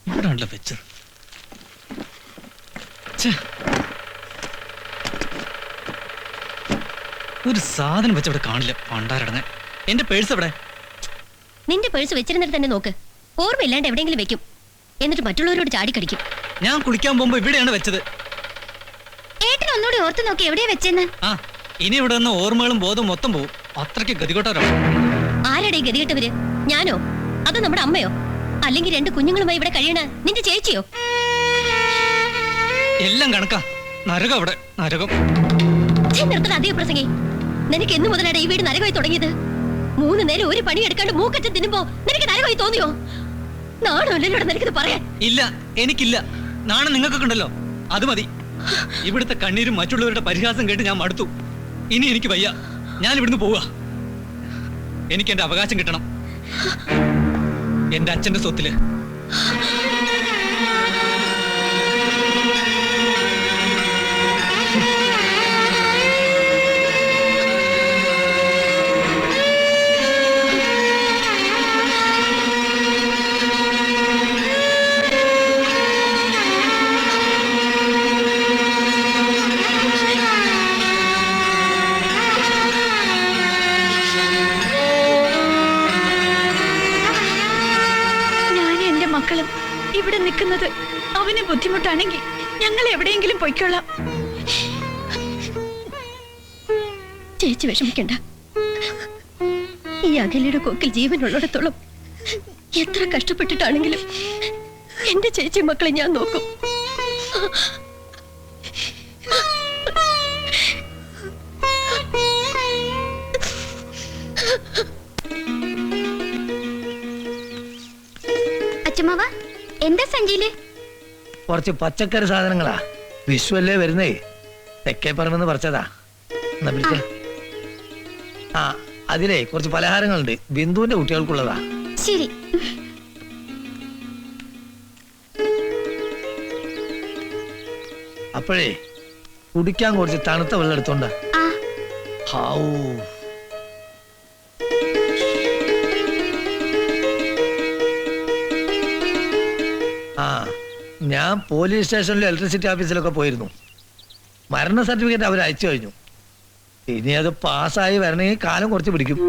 ഇവിടാണല്ലോ വെച്ചത്. ഒരു സാധനം വെച്ചവിടെ കാണില്ല. പണ്ടാരടങ്ങാൻ. എന്റെ പേഴ്സ് എവിടെ? നിന്റെ പേഴ്സ് വെച്ചിരുന്നിട്ട് തന്നെ നോക്ക്. ഓർമ്മയില്ലാണ്ട് എവിടെയെങ്കിലും വെക്കും, എന്നിട്ട് മറ്റുള്ളവരോട് ചാടിക്കടിക്കും. ഞാൻ കുളിക്കാൻ പോകുമ്പോ ഇവിടെയാണ് വെച്ചത്. ഏട്ടൻ ഒന്നുകൂടി ഓർത്ത് നോക്കി എവിടെയാ വെച്ചെന്ന്. ആ, ഇനി ഇവിടെ നിന്ന് ഓർമ്മകളും ബോധവും മൊത്തം പോവും. അത്രയ്ക്ക് ഗതികെട്ടവരാണ്. ആരുടെ ഗതികെട്ടവര്? ഞാനോ അതോ നമ്മുടെ അമ്മയോ? അല്ലെങ്കിൽ രണ്ട് കുഞ്ഞുങ്ങളുമായി ഇവിടെ കഴിയണ നിന്റെ ചേച്ചിയോ? എല്ലാം കണക്കാ. നരകം അവിടെ, നരകം. നിർത്തണ അതേ പ്രസംഗി. നിനക്ക് എന്ന് മുതലാണ് ഈ വീട് നരകമായി തുടങ്ങിയത്? 3 നേരം ഒരു പണി എടുക്കാണ്ട് മൂക്കറ്റ തിന്നുമ്പോ നിനക്ക് നരകമായി തോന്നിയോ? നാണല്ലോ നിനക്കിത് പറയാൻ? ഇല്ല, എനിക്കില്ല. നാണം നിങ്ങൾക്കൊക്കെ ഉണ്ടല്ലോ, അത് മതി. ഇവിടുത്തെ കണ്ണീരും മറ്റുള്ളവരുടെ പരിഹാസം കേട്ട് ഞാൻ മടുത്തു. ഇനി എനിക്ക് വയ്യ. ഞാൻ ഇവിടുന്ന് പോവുക. എനിക്ക് എന്റെ അവകാശം കിട്ടണം, എന്റെ അച്ഛന്റെ സ്വത്തില്. മക്കളും ഇവിടെ നിൽക്കുന്നത് അവന് ബുദ്ധിമുട്ടാണെങ്കിൽ ഞങ്ങൾ എവിടെയെങ്കിലും പൊയ്ക്കൊള്ളാം. ചേച്ചി വിഷമിക്കണ്ട. ഈ അകലയുടെ കൊക്കിൽ ജീവനുള്ളിടത്തോളം എത്ര കഷ്ടപ്പെട്ടിട്ടാണെങ്കിലും എന്റെ ചേച്ചി മക്കളെ ഞാൻ നോക്കും. അച്ഛമ്മാവാ, എന്താ സഞ്ചിയില്? കുറച്ച് പച്ചക്കറി സാധനങ്ങളാ. വിഷുവല്ലേ വരുന്നേ, തെക്കേ പറമ്പെന്ന് പറിച്ചതാ. എന്നാ പിടിച്ചേ. ആ, അതിലേ കുറച്ച് പലഹാരങ്ങളുണ്ട്, ബിന്ദുവിന്റെ കുട്ടികൾക്കുള്ളതാ. ശരി. അപ്പോഴേ കുടിക്കാൻ കുറച്ച് തണുത്ത വെള്ളം എടുത്തോണ്ട. ഹാവൂ, ആ, ഞാൻ പോലീസ് സ്റ്റേഷനിലും ഇലക്ട്രിസിറ്റി ഓഫീസിലൊക്കെ പോയിരുന്നു. മരണ സർട്ടിഫിക്കറ്റ് അവർ അയച്ചു കഴിഞ്ഞു. ഇനി അത് പാസ്സായി വരണമെങ്കിൽ കാലം കുറച്ച് പിടിക്കും.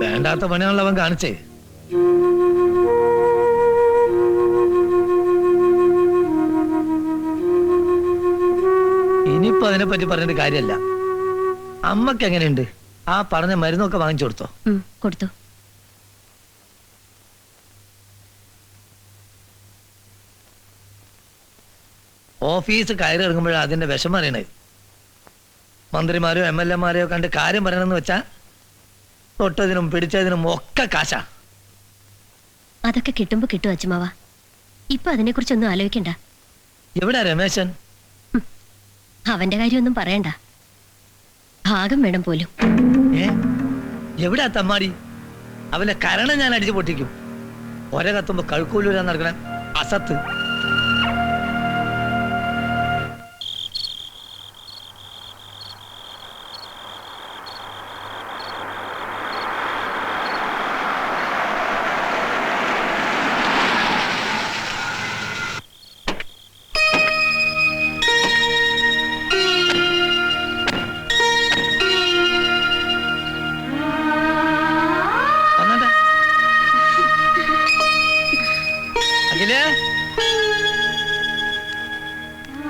വേണ്ടാത്ത പണിയാണല്ലോ അവൻ കാണിച്ചേ. ഇനിയിപ്പോ അതിനെപ്പറ്റി പറഞ്ഞിട്ട് കാര്യമല്ല. അമ്മക്ക് എങ്ങനെയുണ്ട്? ആ പറഞ്ഞ മരുന്നൊക്കെ വാങ്ങിച്ചു കൊടുത്തോ? കൊടുത്തു. ഓഫീസ് കയറി ഇറങ്ങുമ്പോഴാണ് അതിന്റെ വിഷമം അറിയണത്. മന്ത്രിമാരോ MLA മാരെയോ കണ്ട് കാര്യം പറയണമെന്ന് വെച്ചാ തൊട്ടതിനും പിടിച്ചതിനും ഒക്കെ കാശാ. അതൊക്കെ കിട്ടുമ്പോ കിട്ടും അച്ഛമാവ. ഇപ്പൊ അതിനെ കുറിച്ചൊന്നും ആലോചിക്കണ്ട. എവിടാ രമേശൻ? അവന്റെ കാര്യമൊന്നും പറയണ്ട. ഭാഗം വേണം പോലും. എവിടാ തമ്മാടി? അവന്റെ കരണം ഞാൻ അടിച്ചു പൊട്ടിക്കും. ഒര കത്തുമ്പോ കഴുക്കൂലൂരാൻ നടക്കണ അസത്ത്.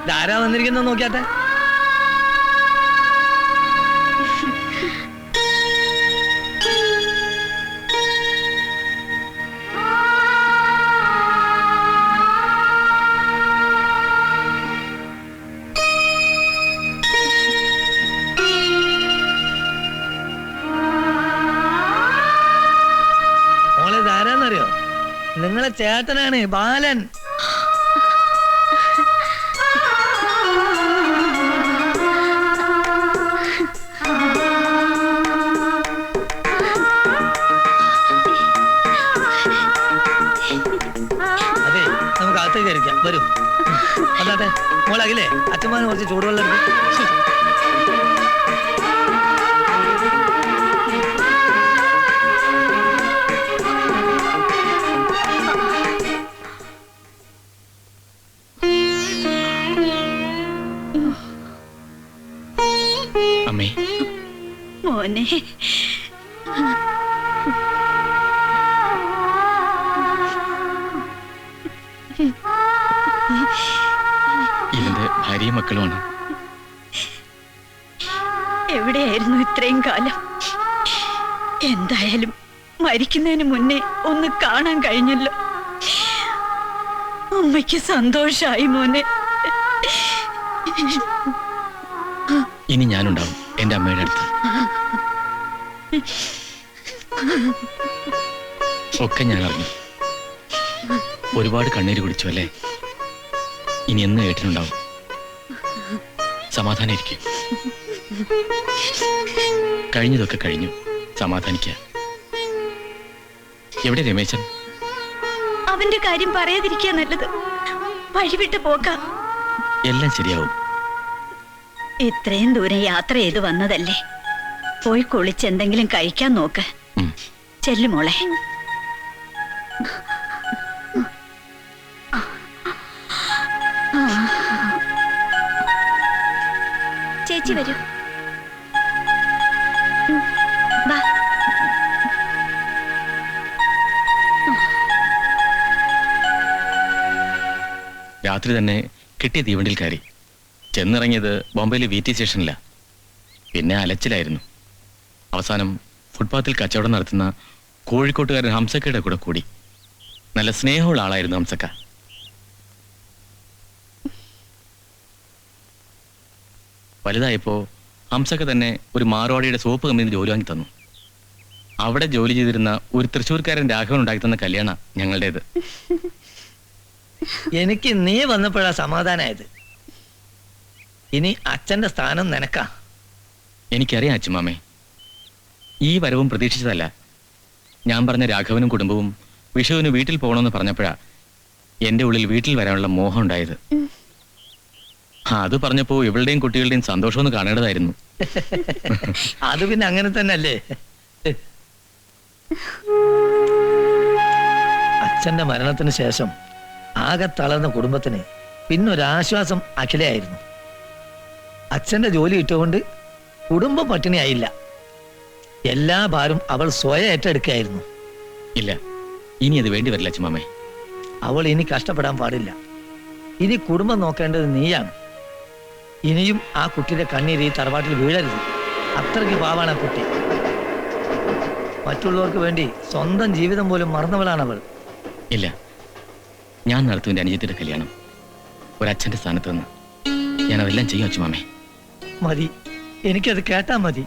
ധാരാ വന്നിരിക്കുന്ന നോക്കിയാട്ടെ. മോളെ ധാരാന്നറിയോ? നിങ്ങളെ ചേട്ടനാണ് ബാലൻ. അതെ, നമുക്ക് അകത്തേക്ക് ഇരിക്കാം. വരൂ. അല്ലാതെ മോളാകില്ലേ അച്ഛന്മാരെ കുറച്ച് ചൂടുവെള്ളം എടുക്കും. ശരി. അമ്മേ, മോനെ ഇവന്റെ ഭാര്യയും മക്കളുമാണ്. എവിടെയായിരുന്നു ഇത്രയും കാലം? എന്തായാലും മരിക്കുന്നതിന് മുന്നേ ഒന്ന് കാണാൻ കഴിഞ്ഞല്ലോ. അമ്മയ്ക്ക് സന്തോഷായി മോനെ. ഇനി ഞാനുണ്ടാവും എന്റെ അമ്മയുടെ അടുത്ത്. ഒക്കെ ഞാൻ അറിഞ്ഞു. ഒരുപാട് കണ്ണീര് കുടിച്ചു അല്ലേ? ഇനി എന്ന് ഏട്ടനുണ്ടാവും. സമാധാനിരിക്കും. കഴിഞ്ഞതൊക്കെ കഴിഞ്ഞു. സമാധാനിക്ക. എവിടെ രമേശൻ? അവന്റെ കാര്യം പറയാതിരിക്കുക നല്ലത്. വഴിവിട്ട് പോക്ക. എല്ലാം ശരിയാവും. ഇത്രയും ദൂരം യാത്ര ചെയ്ത് വന്നതല്ലേ, പോയി കുളിച്ച് എന്തെങ്കിലും കഴിക്കാൻ നോക്ക്. ചെല്ലു മോളെ. ചേച്ചി വരൂ. വാ. രാത്രി തന്നെ കിട്ടിയ തീവണ്ടിയിൽ കയറി. ചെന്നിറങ്ങിയത് ബോംബെയിലെ VT സ്റ്റേഷനില. പിന്നെ അലച്ചിലായിരുന്നു. അവസാനം ഫുട്പാത്തിൽ കച്ചവടം നടത്തുന്ന കോഴിക്കോട്ടുകാരൻ ഹംസക്കയുടെ കൂടെ കൂടി. നല്ല സ്നേഹമുള്ള ആളായിരുന്നു ഹംസക്ക. വലുതായപ്പോ ഹംസക്ക തന്നെ ഒരു മാർവാടിയുടെ സോപ്പ് കമ്പനിയിൽ ജോലി വാങ്ങി തന്നു. അവിടെ ജോലി ചെയ്തിരുന്ന ഒരു തൃശ്ശൂർക്കാരൻ രാഘവൻ ഉണ്ടാക്കി തന്ന കല്യാണ ഞങ്ങളുടേത്. എനിക്ക് നീ വന്നപ്പോഴാ സമാധാനായത്. ഇനി അച്ഛന്റെ സ്ഥാനം നിനക്കാ. എനിക്കറിയാം അച്ഛമ്മേ, ഈ വരവും പ്രതീക്ഷിച്ചതല്ല. ഞാൻ പറഞ്ഞ രാഘവനും കുടുംബവും വിഷുവിന് വീട്ടിൽ പോകണമെന്ന് പറഞ്ഞപ്പോഴാ എൻ്റെ ഉള്ളിൽ വീട്ടിൽ വരാനുള്ള മോഹം ഉണ്ടായത്. അത് പറഞ്ഞപ്പോ ഇവളുടെയും കുട്ടികളുടെയും സന്തോഷമൊന്ന് കാണേണ്ടതായിരുന്നു. അത് പിന്നെ അങ്ങനെ തന്നെ അല്ലേ. അച്ഛന്റെ മരണത്തിന് ശേഷം ആകെ തളർന്ന കുടുംബത്തിന് പിന്നൊരാശ്വാസം അഖിലയായിരുന്നു. അച്ഛന്റെ ജോലി ഇട്ടുകൊണ്ട് കുടുംബം പട്ടിണിയായില്ല. എല്ലാ ഭാരം അവൾ സ്വയം ഏറ്റെടുക്കുകയായിരുന്നു. ഇല്ല, ഇനി അത് വേണ്ടി വരില്ല അച്ഛമ്മേ. അവൾ ഇനി കഷ്ടപ്പെടാൻ പാടില്ല. ഇനി കുടുംബം നോക്കേണ്ടത് നീയാണ്. ഇനിയും ആ കുട്ടിയുടെ കണ്ണീര് ഈ തറവാട്ടിൽ വീഴരുത്. അത്രയ്ക്ക് പാവാണ് ആ കുട്ടി. മറ്റുള്ളവർക്ക് വേണ്ടി സ്വന്തം ജീവിതം പോലും മറന്നവളാണ് അവൾ. ഇല്ല, ഞാൻ നടത്തും എൻ്റെ അനുജത്തിന്റെ കല്യാണം. ഒരച്ഛന്റെ സ്ഥാനത്ത് നിന്ന് ഞാൻ അതെല്ലാം ചെയ്യും അച്ഛമ്മേ. മതി, എനിക്കത് കേട്ടാ മതി.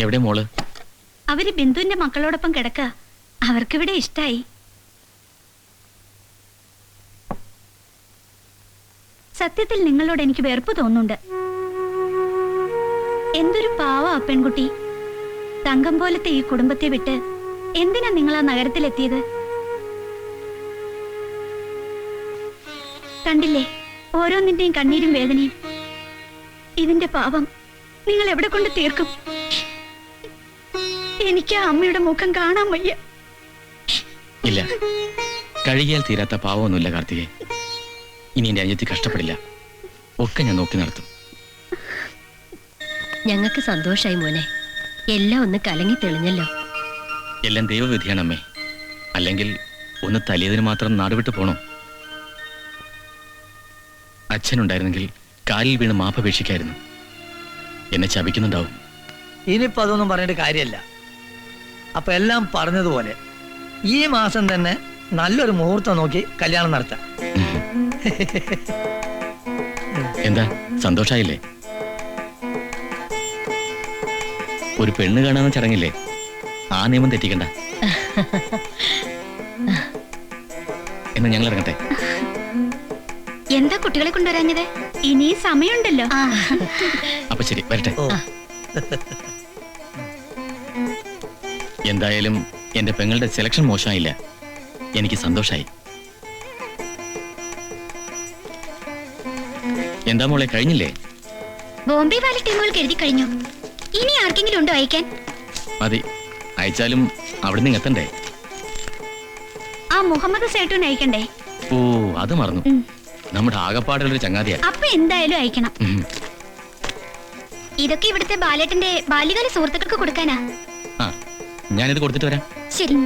എവിടെ മോള്? അവര് ബിന്ദുവിന്റെ മക്കളോടൊപ്പം കിടക്ക. അവർക്കിവിടെ ഇഷ്ടായി. സത്യത്തിൽ നിങ്ങളോട് എനിക്ക് വെറുപ്പ് തോന്നുന്നുണ്ട്. എന്തൊരു പാവ ആ പെൺകുട്ടി. തങ്കം പോലത്തെ ഈ കുടുംബത്തെ വിട്ട് എന്തിനാ നിങ്ങൾ ആ നഗരത്തിലെത്തിയത്? കണ്ടില്ലേ ഓരോന്നിന്റെയും കണ്ണീരും വേദനയും. ഇതിന്റെ പാവം നിങ്ങൾ എവിടെ കൊണ്ട് തീർക്കും? എനിക്ക് ആ അമ്മയുടെ മുഖം കാണാൻ വയ്യ. ഇല്ല, കഴുകിയാൽ തീരാത്ത പാവമൊന്നുമില്ല കാർത്തികേ. ഇനി എൻ്റെ അനുജത്തി കഷ്ടപ്പെടില്ല. ഒക്കെ ഞാൻ നോക്കി നടത്തും. ഞങ്ങൾക്ക് സന്തോഷായി മോനെ. എല്ലാം ഒന്ന് കലങ്ങി തെളിഞ്ഞല്ലോ. എല്ലാം ദൈവവിധിയാണ് അമ്മേ. അല്ലെങ്കിൽ ഒന്ന് തലിയതിന് മാത്രം നാടുവിട്ട് പോണോ? അച്ഛനുണ്ടായിരുന്നെങ്കിൽ കാലിൽ വീണ് മാപ്പപേക്ഷിക്കായിരുന്നു. എന്നെ ശപിക്കുന്നുണ്ടാവും. ഇനിയിപ്പോ അതൊന്നും പറഞ്ഞിട്ട് കാര്യമല്ല. അപ്പൊ എല്ലാം പറഞ്ഞതുപോലെ ഈ മാസം തന്നെ നല്ലൊരു മുഹൂർത്തം നോക്കി കല്യാണം നടത്താം. എന്താ സന്തോഷായില്ലേ? ഒരു പെണ്ണ് കാണാന്ന് ചടങ്ങില്ലേ? ആ നിയമം തെറ്റിക്കണ്ട. എന്നാ ഞങ്ങൾ ഇറങ്ങട്ടെ. എന്താ കുട്ടികളെ കൊണ്ടുവരാഞ്ഞത്? ഇനി സമയമുണ്ടല്ലോ. അപ്പൊ ശരി, വരട്ടെ. ഓ എന്തായാലും എന്റെ പെങ്ങളുടെ സെലക്ഷൻ മോശമായില്ല, എനിക്ക് സന്തോഷായി. എന്താ മോളെ, കഴിഞ്ഞില്ലേ? ബോംബെ വാലി ടീമുകൾക്ക് എഴുതി കഴിഞ്ഞു. ഇനി ആർക്കെങ്കിലും ഉണ്ടോ അയക്കാൻ? മതി, അയച്ചാലും അവിടെ നിന്ന് എത്തണ്ടേ? ആ മുഹമ്മദ് സേട്ടുവിന് അയക്കണ്ടേ? ഓ, അത് മറന്നു. നമ്മുടെ ആകപ്പാടുള്ളൊരു ചങ്ങാതിയാ. അപ്പൊ എന്തായാലും അയക്കണം. ഉം. ഇതൊക്കെ ഇവിടുത്തെ ബാലേട്ടന്റെ ബാല്യകാല സുഹൃത്തുക്കൾക്ക് കൊടുക്കാനാ. ആ, ഞാനിത് കൊടുത്തിട്ട് വരാം. ശരി.